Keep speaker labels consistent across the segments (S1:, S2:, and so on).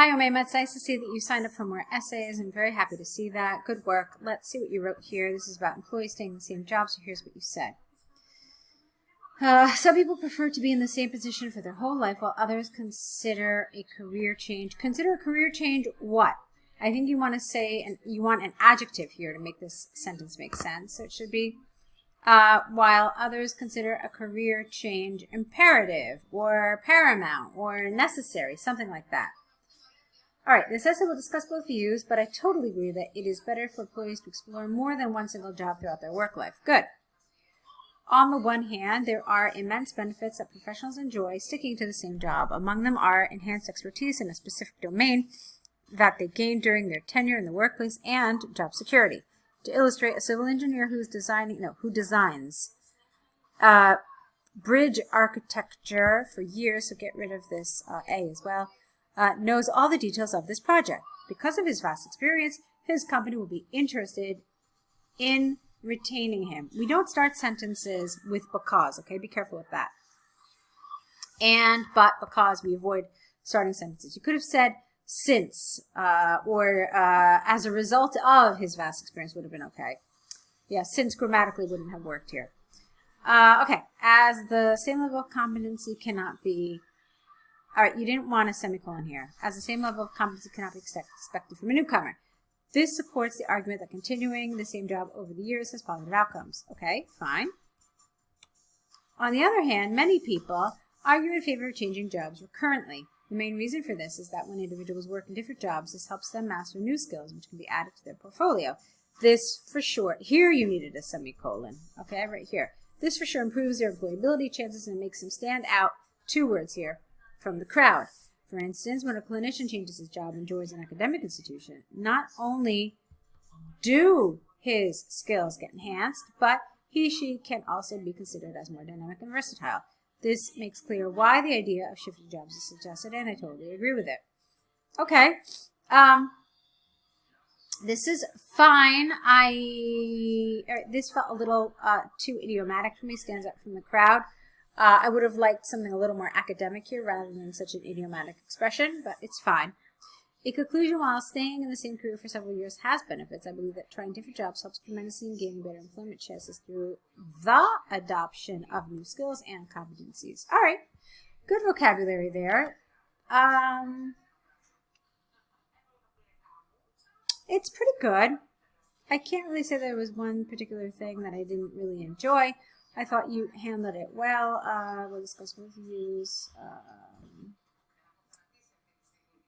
S1: Hi, Omaima. It's nice to see that you signed up for more essays. I'm very happy to see that. Good work. Let's see what you wrote here. This is about employees staying in the same job, so here's what you said. Some people prefer to be in the same position for their whole life, while others consider a career change. Consider a career change what? I think you want to say, and you want an adjective here to make this sentence make sense. So it should be, while others consider a career change imperative or paramount or necessary, something like that. All right, this essay will discuss both views, but I totally agree that it is better for employees to explore more than one single job throughout their work life. Good. On the one hand, there are immense benefits that professionals enjoy sticking to the same job. Among them are enhanced expertise in a specific domain that they gain during their tenure in the workplace and job security. To illustrate, a civil engineer who designs bridge architecture for years, so get rid of this A as well, knows all the details of this project. Because of his vast experience, his company will be interested in retaining him. We don't start sentences with because, okay? Be careful with that. And, but, because, we avoid starting sentences. You could have said since, or as a result of his vast experience would have been okay. Yeah, since grammatically wouldn't have worked here. Okay, as the same level of competency cannot be, all right, you didn't want a semicolon here. As the same level of competency cannot be expected from a newcomer. This supports the argument that continuing the same job over the years has positive outcomes. Okay, fine. On the other hand, many people argue in favor of changing jobs recurrently. The main reason for this is that when individuals work in different jobs, this helps them master new skills which can be added to their portfolio. This for sure, here you needed a semicolon, okay, right here. This for sure improves their employability chances and makes them stand out, 2 words here, from the crowd. For instance, when a clinician changes his job and joins an academic institution, not only do his skills get enhanced, but she can also be considered as more dynamic and versatile. This makes clear why the idea of shifting jobs is suggested, and I totally agree with it. Okay, this is fine. This felt a little too idiomatic for me, stands out from the crowd. I would have liked something a little more academic here rather than such an idiomatic expression, but it's fine. In conclusion, while staying in the same career for several years has benefits, I believe that trying different jobs helps tremendously in gaining better employment chances through the adoption of new skills and competencies. All right, good vocabulary there. It's pretty good. I can't really say there was one particular thing that I didn't really enjoy. I thought you handled it well. We'll discuss both views.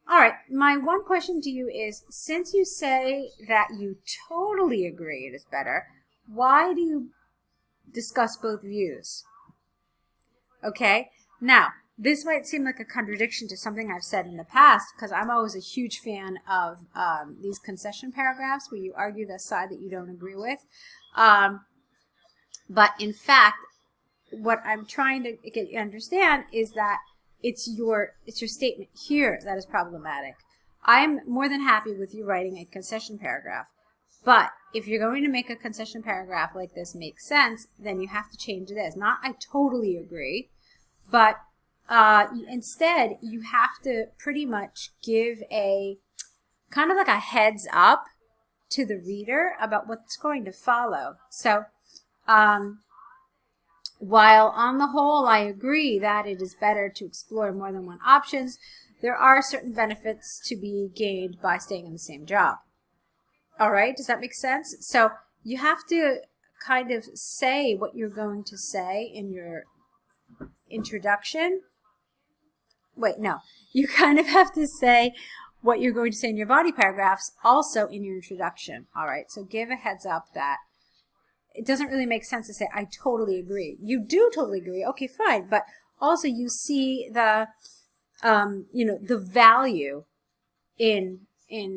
S1: All right, my one question to you is, since you say that you totally agree it is better, why do you discuss both views? Okay, now, this might seem like a contradiction to something I've said in the past, because I'm always a huge fan of these concession paragraphs where you argue the side that you don't agree with. But in fact, what I'm trying to get you to understand is that it's your statement here that is problematic. I'm more than happy with you writing a concession paragraph. But if you're going to make a concession paragraph like this make sense, then you have to change this. Not I totally agree, but instead you have to pretty much give a kind of like a heads up to the reader about what's going to follow. So while on the whole I agree that it is better to explore more than one options, there are certain benefits to be gained by staying in the same job. All right, does that make sense? So you have to kind of say what you're going to say in your introduction. Wait, no. You kind of have to say what you're going to say in your body paragraphs also in your introduction. All right, so give a heads up that it doesn't really make sense to say, I totally agree. You do totally agree. Okay, fine. But also you see the, the value in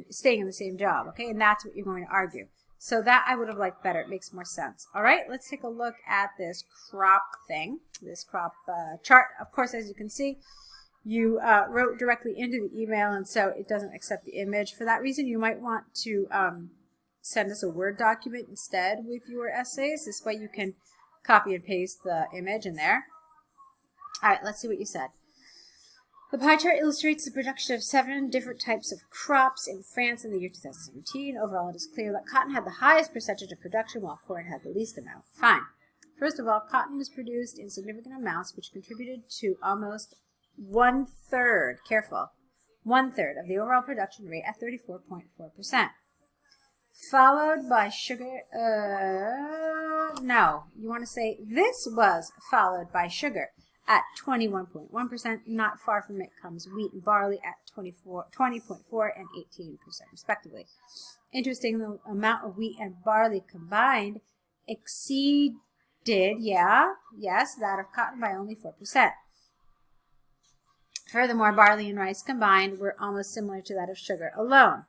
S1: staying in the same job. Okay, and that's what you're going to argue. So that I would have liked better. It makes more sense. All right, let's take a look at this crop thing, this crop chart. Of course, as you can see, you wrote directly into the email, and so it doesn't accept the image. For that reason, you might want to send us a Word document instead with your essays. This way you can copy and paste the image in there. All right, let's see what you said. The pie chart illustrates the production of 7 different types of crops in France in the year 2017. Overall, it is clear that cotton had the highest percentage of production, while corn had the least amount. Fine. First of all, cotton was produced in significant amounts, which contributed to almost 1/3, careful, 1/3 of the overall production rate at 34.4%. Followed by sugar, no, you want to say this was followed by sugar at 21.1%. Not far from it comes wheat and barley at 20.4 and 18% respectively. Interesting, the amount of wheat and barley combined exceeded, that of cotton by only 4%. Furthermore, barley and rice combined were almost similar to that of sugar alone.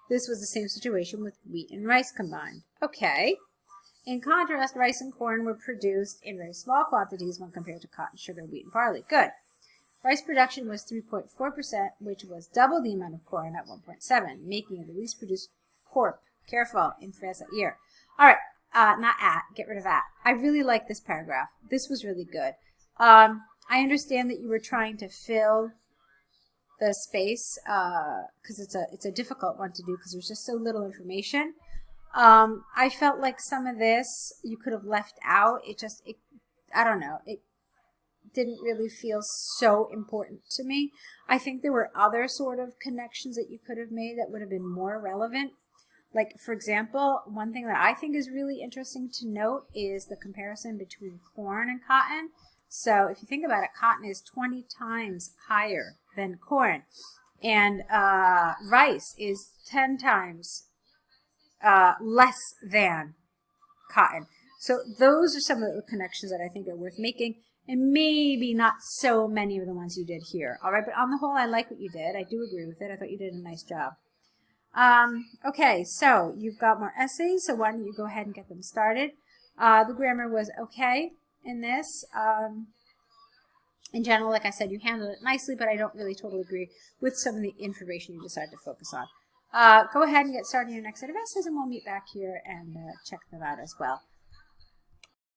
S1: This was the same situation with wheat and rice combined. Okay. In contrast, rice and corn were produced in very small quantities when compared to cotton, sugar, wheat, and barley. Good. Rice production was 3.4%, which was double the amount of corn at 1.7%, making it the least produced crop, careful, in France that year. All right, not at, get rid of at. I really like this paragraph. This was really good. I understand that you were trying to fill the space because it's a difficult one to do because there's just so little information. I felt like some of this you could have left out. I don't know. It didn't really feel so important to me. I think there were other sort of connections that you could have made that would have been more relevant. Like, for example, one thing that I think is really interesting to note is the comparison between corn and cotton. So if you think about it, cotton is 20 times higher than corn, and rice is 10 times less than cotton. So those are some of the connections that I think are worth making, and maybe not so many of the ones you did here. All right, but on the whole, I like what you did. I do agree with it. I thought you did a nice job. Okay, so you've got more essays, so why don't you go ahead and get them started. The grammar was okay in this. In general, like I said, you handled it nicely, but I don't really totally agree with some of the information you decided to focus on. Go ahead and get started on your next set of essays, and we'll meet back here and check them out as well.